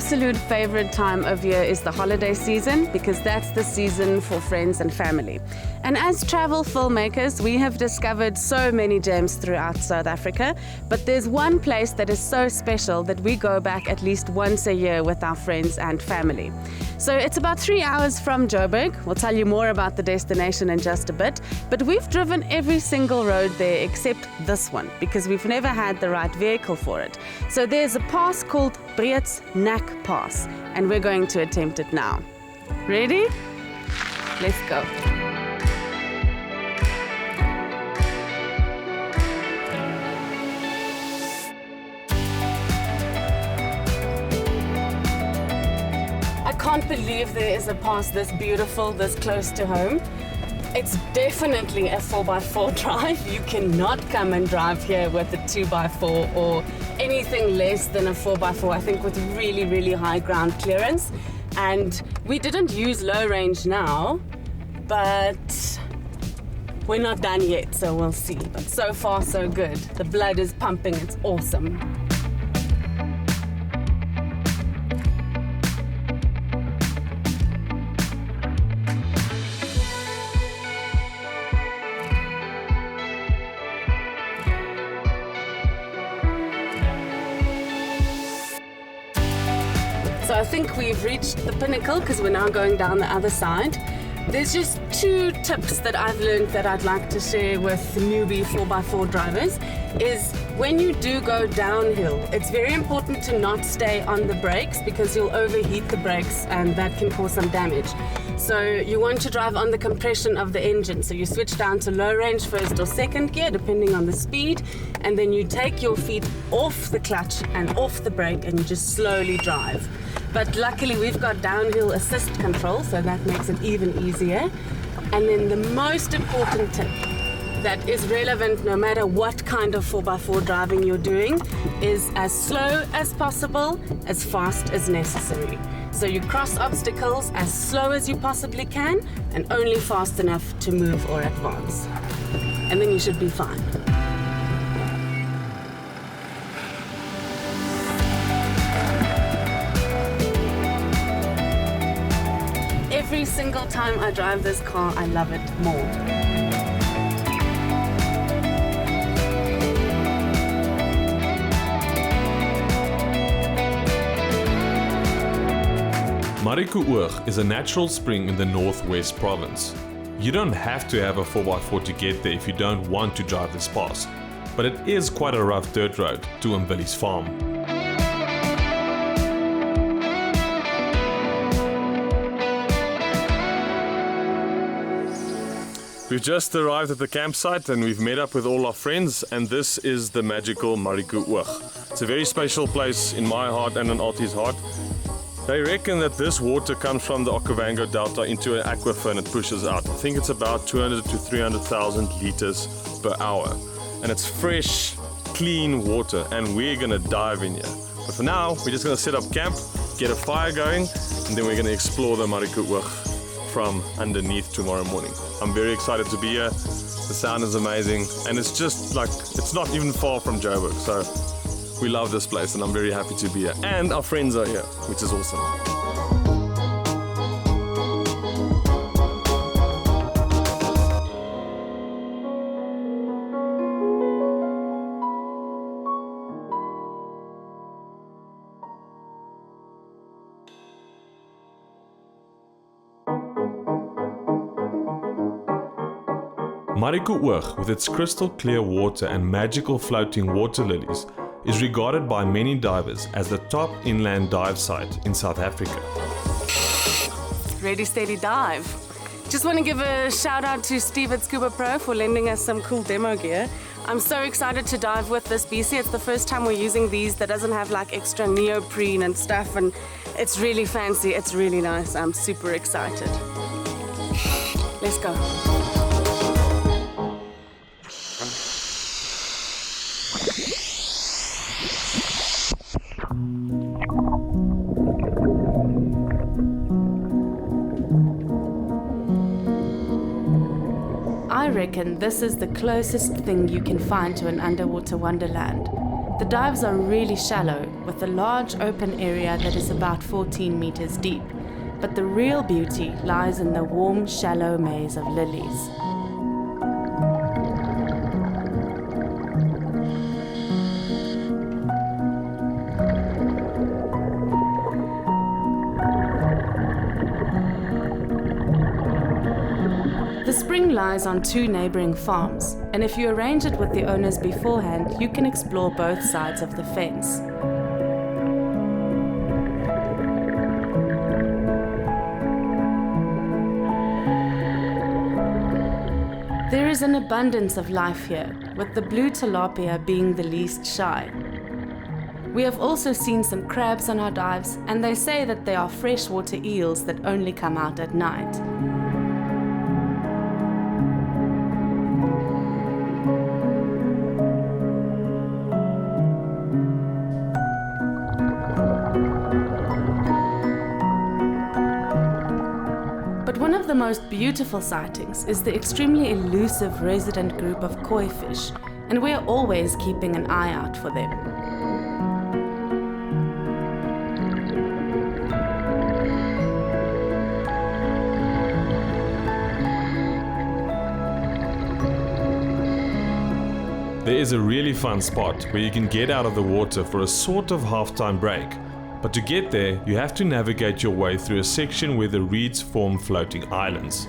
absolute favorite time of year is the holiday season, because that's the season for friends and family. And as travel filmmakers, we have discovered so many gems throughout South Africa, but there's one place that is so special that we go back at least once a year with our friends and family. So it's about 3 hours from Joburg. We'll tell you more about the destination in just a bit, but we've driven every single road there except this one, because we've never had the right vehicle for it. So there's a pass called Breedt's Pass, and we're going to attempt it now. Ready? Let's go. I can't believe there is a pass this beautiful, this close to home. It's definitely a 4x4 drive. You cannot come and drive here with a 2x4 or anything less than a 4x4, I think, with really, really high ground clearance. And we didn't use low range now, but we're not done yet, so we'll see. But so far, so good. The blood is pumping, it's awesome. So I think we've reached the pinnacle because we're now going down the other side. There's just 2 tips that I've learned that I'd like to share with newbie 4x4 drivers. Is when you do go downhill, it's very important to not stay on the brakes because you'll overheat the brakes and that can cause some damage. So you want to drive on the compression of the engine. So you switch down to low range first or second gear, depending on the speed, and then you take your feet off the clutch and off the brake and you just slowly drive. But luckily we've got downhill assist control, so that makes it even easier. And then the most important tip that is relevant no matter what kind of 4x4 driving you're doing is as slow as possible, as fast as necessary. So you cross obstacles as slow as you possibly can and only fast enough to move or advance. And then you should be fine. Every single time I drive this car, I love it more. Marico Oog is a natural spring in the Northwest Province. You don't have to have a 4x4 to get there if you don't want to drive this pass, but it is quite a rough dirt road to Billy's farm. We've just arrived at the campsite and we've met up with all our friends, and this is the magical Marico Oog. It's a very special place in my heart and in Alti's heart. They reckon that this water comes from the Okavango Delta into an aquifer and it pushes out. I think it's about 200 to 300,000 liters per hour. And it's fresh, clean water, and we're gonna dive in here. But for now, we're just gonna set up camp, get a fire going, and then we're gonna explore the Marico Oog from underneath tomorrow morning. I'm very excited to be here. The sound is amazing, and it's just like, it's not even far from Joburg, so we love this place and I'm very happy to be here. And our friends are here, which is awesome. Marico Oog, with its crystal clear water and magical floating water lilies, is regarded by many divers as the top inland dive site in South Africa. Ready, steady, dive. Just want to give a shout out to Steve at Scuba Pro for lending us some cool demo gear. I'm so excited to dive with this BC. It's the first time we're using these that doesn't have like extra neoprene and stuff, and it's really fancy, it's really nice. I'm super excited. Let's go. I reckon this is the closest thing you can find to an underwater wonderland. The dives are really shallow, with a large open area that is about 14 meters deep, but the real beauty lies in the warm, shallow maze of lilies. The spring lies on 2 neighboring farms, and if you arrange it with the owners beforehand, you can explore both sides of the fence. There is an abundance of life here, with the blue tilapia being the least shy. We have also seen some crabs on our dives, and they say that they are freshwater eels that only come out at night. But one of the most beautiful sightings is the extremely elusive resident group of koi fish, and we are always keeping an eye out for them. There is a really fun spot where you can get out of the water for a sort of halftime break. But to get there, you have to navigate your way through a section where the reeds form floating islands.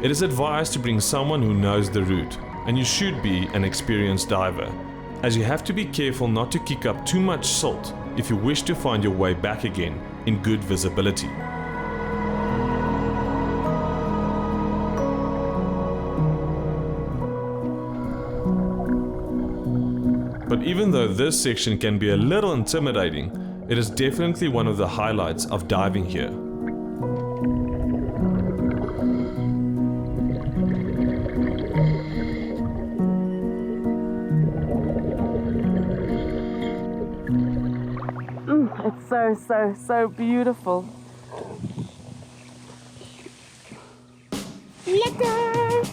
It is advised to bring someone who knows the route, and you should be an experienced diver, as you have to be careful not to kick up too much salt if you wish to find your way back again in good visibility. But even though this section can be a little intimidating, it is definitely one of the highlights of diving here. It's so beautiful. Lekker!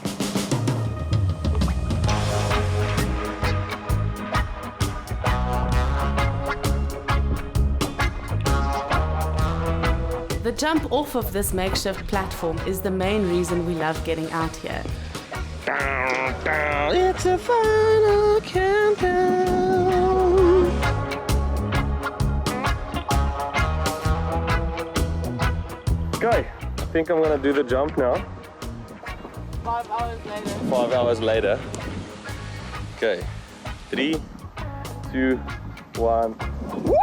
The jump off of this makeshift platform is the main reason we love getting out here. It's a final countdown. Okay, I think I'm gonna do the jump now. 5 hours later. 5 hours later. Okay, 3, 2, 1. Woo!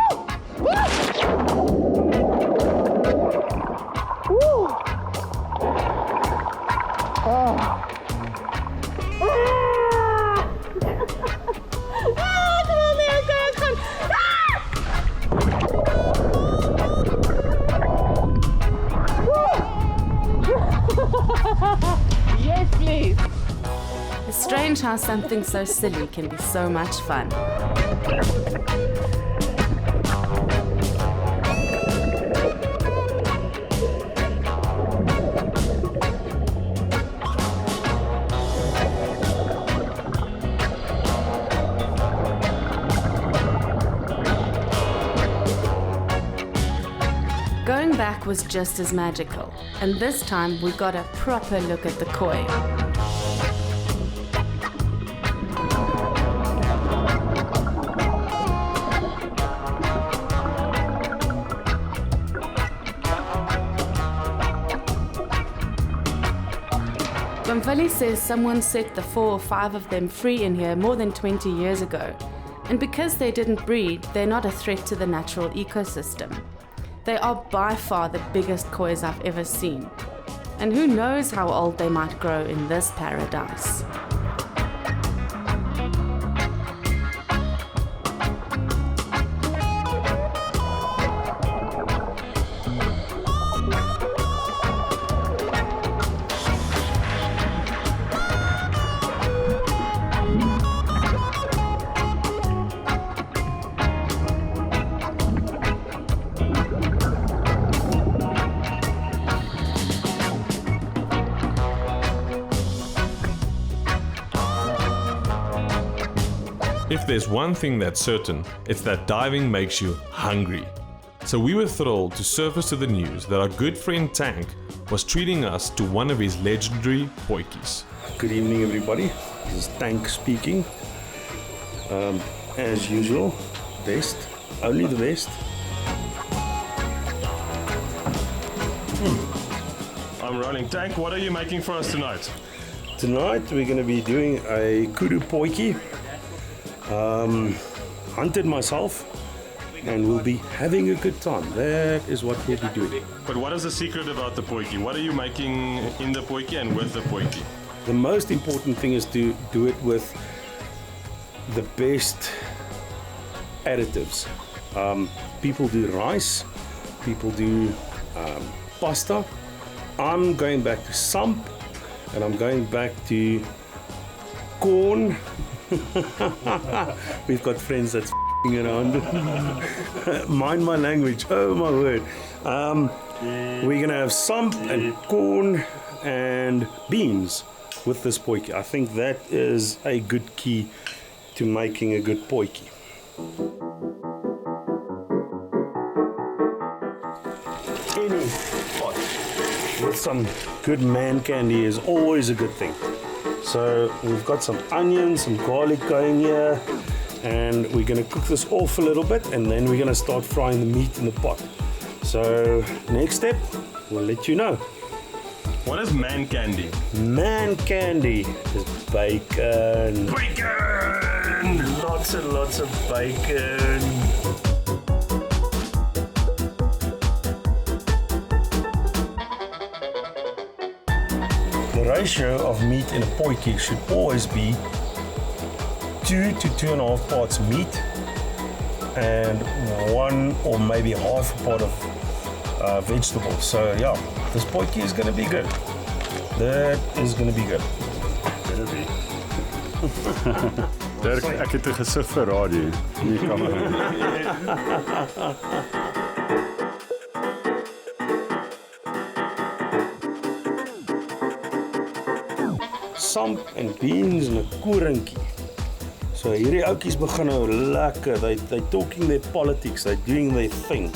Woo! Woo! Oh. Yes, please. It's strange how something so silly can be so much fun. Going back was just as magical, and this time we got a proper look at the koi. Bamfali says someone set the 4 or 5 of them free in here more than 20 years ago, and because they didn't breed, they're not a threat to the natural ecosystem. They are by far the biggest kois I've ever seen. And who knows how old they might grow in this paradise. If there's one thing that's certain, it's that diving makes you hungry. So we were thrilled to surface to the news that our good friend Tank was treating us to one of his legendary poikies. Good evening, everybody. This is Tank speaking. As usual, best, only the best. I'm rolling. Tank, what are you making for us tonight? Tonight we're going to be doing a kudu poikie. Hunted myself, and we'll be having a good time. That is what we'll be doing. But what is the secret about the poikie? What are you making in the poikie and with the poikie? The most important thing is to do it with the best additives. People do rice, people do pasta. I'm going back to sump, and I'm going back to corn. We've got friends that's f***ing around. Mind my language, oh my word. We're gonna have sump and corn and beans with this poikie. I think that is a good key to making a good poikie. Any pot with some good man candy is always a good thing. So we've got some onions, some garlic going here, and we're going to cook this off a little bit, and then we're going to start frying the meat in the pot. So next step, we'll let you know. What is man candy? Man candy is bacon. Bacon! Lots and lots of bacon. The ratio of meat in a poikie should always be 2 to 2.5 parts meat and 1 or maybe half a part of vegetables. So yeah, this poikie is going to be good. That is going to be good. Dirk, ek het 'n gesig vir radio. Nie kamera. Sump and beans en 'n korinkie. So hierdie ouetjies begin nou lekker. They talking their politics, they doing their thing.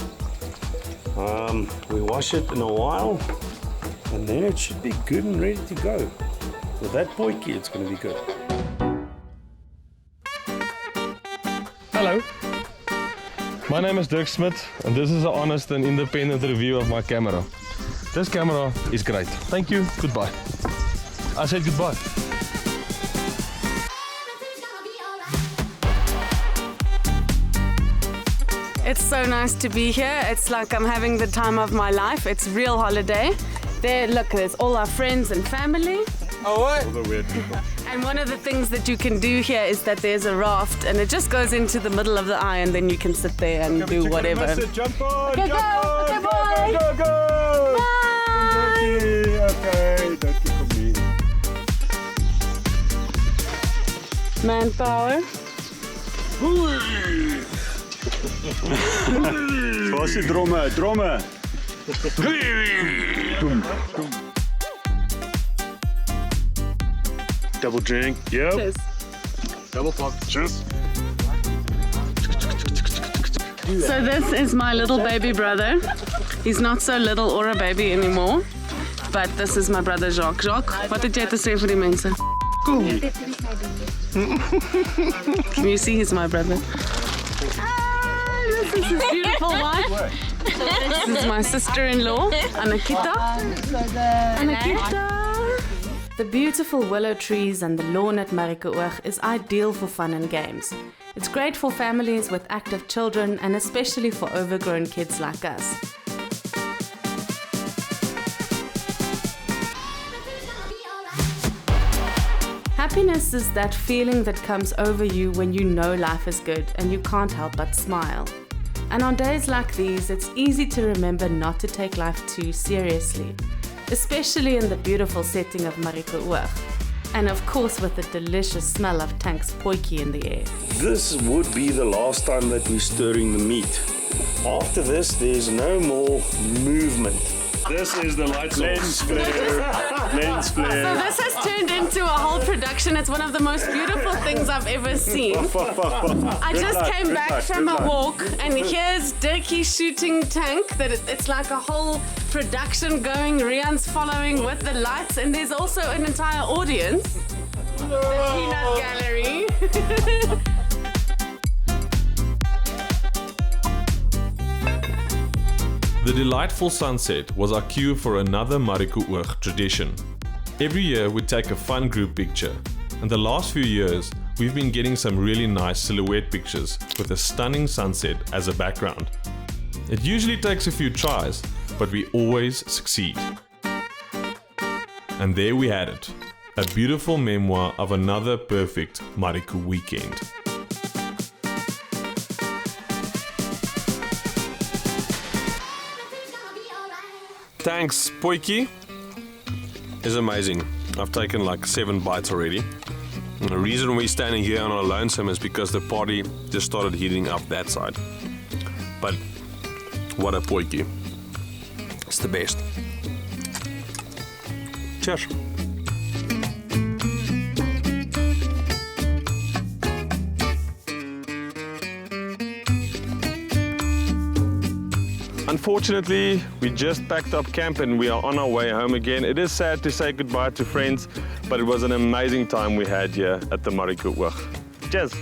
We wash it in a while, and then it should be good and ready to go. With that poikie, it's going to be good. Hello. My name is Dirk Smith, and this is an honest and independent review of my camera. This camera is great. Thank you. Goodbye. I said goodbye. It's so nice to be here. It's like I'm having the time of my life. It's real holiday. There, look, there's all our friends and family. Oh, what? All the weird people. And one of the things that you can do here is that there's a raft, and it just goes into the middle of the eye, and then you can sit there and do whatever. Jump on! Okay, Jump go! on! Okay, Go, bye! go, go, go! Bye! Okay, dankie vir my. Manpower. Waar is die dromme? Dromme! Double drink. Yep. Cheers. Double pop. Cheers. So this is my little baby brother. He's not so little or a baby anymore, but this is my brother Jacques. Jacques, wat het jy te sê vir die mense? Cool. Can you see he's my brother? This is his beautiful wife. This is my sister-in-law, Anakita. Anakita. The beautiful willow trees and the lawn at Marico Oog is ideal for fun and games. It's great for families with active children and especially for overgrown kids like us. Happiness is that feeling that comes over you when you know life is good and you can't help but smile. And on days like these, it's easy to remember not to take life too seriously, especially in the beautiful setting of Marico Oog. And of course with the delicious smell of Tank's poikie in the air. This would be the last time that we're stirring the meat. After this, there's no more movement. This is the light source. Lens flare. Lens So flare. this has turned into a whole production production. It's one of the most beautiful things I've ever seen. I just came back from a walk, and here's Dirkie shooting tank. It's like a whole production going, Rian's following with the lights, and there's also an entire audience. The peanut gallery. The delightful sunset was our cue for another Marico Oog tradition. Every year we take a fun group picture, and the last few years we've been getting some really nice silhouette pictures with a stunning sunset as a background. It usually takes a few tries, but we always succeed. And there we had it, a beautiful memoir of another perfect Marico weekend. Thanks, poikie. It's amazing. I've taken like 7 bites already. And the reason we're standing here on our lonesome is because the party just started heating up that side. But what a poikie. It's the best. Cheers. Unfortunately, we just packed up camp and we are on our way home again. It is sad to say goodbye to friends, but it was an amazing time we had here at the Marico Oog. Cheers!